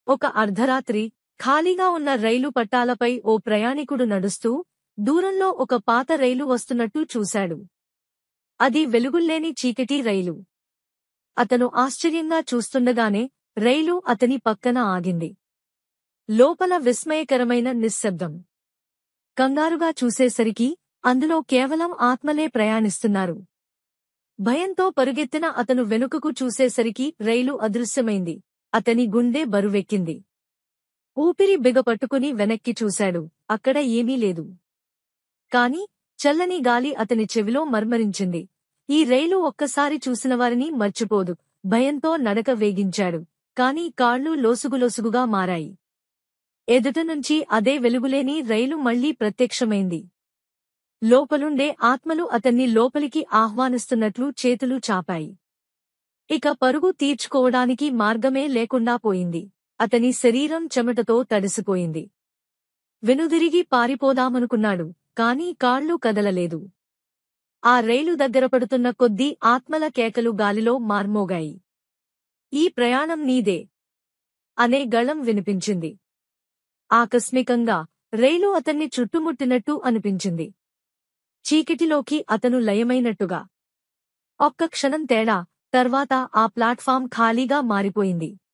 ఒక అర్ధరాత్రి ఖాళీగా ఉన్న రైలు పట్టాలపై ఓ ప్రయాణికుడు నడుస్తూ దూరంలో ఒక పాత రైలు వస్తున్నట్టు చూశాడు. అది వెలుగుల్లేని చీకటి రైలు. అతను ఆశ్చర్యంగా చూస్తుండగానే రైలు అతని పక్కన ఆగింది. లోపల విస్మయకరమైన నిశ్శబ్దం. కంగారుగా చూసేసరికి అందులో కేవలం ఆత్మలే ప్రయాణిస్తున్నారు. భయంతో పరుగెత్తిన అతను వెనుకకు చూసేసరికి రైలు అదృశ్యమైంది. అతని గుండె బరువెక్కింది. ఊపిరి బిగపట్టుకుని వెనక్కి చూశాడు. అక్కడ ఏమీ లేదు. కాని చల్లని గాలి అతని చెవిలో మర్మరించింది. ఈ రైలు ఒక్కసారి చూసినవారిని మర్చిపోదు. భయంతో నడక వేగించాడు. కాని కాళ్ళు లోసుగులోసుగుగా మారాయి. ఎదుటనుంచి అదే వెలుగులేని రైలు మళ్లీ ప్రత్యక్షమైంది. లోపలుండే ఆత్మలు అతన్ని లోపలికి ఆహ్వానిస్తున్నట్లు చేతులు చాపాయి. ఇక పరుగు తీర్చుకోవడానికి మార్గమే లేకుండా పోయింది. అతని శరీరం చెమటతో తడిసిపోయింది. వెనుదిరిగి పారిపోదామనుకున్నాడు. కాని కాళ్ళు కదలలేదు. ఆ రైలు దగ్గరపడుతున్న కొద్దీ ఆత్మల కేకలు గాలిలో మార్మోగాయి. ఈ ప్రయాణం నీదే అనే గళం వినిపించింది. ఆకస్మికంగా రైలు అతన్ని చుట్టుముట్టినట్టు అనిపించింది. చీకటిలోకి అతను లయమైనట్టుగా. ఒక్క క్షణం తేడా తర్వాత ఆ ప్లాట్ఫాం ఖాళీగా మారిపోయింది.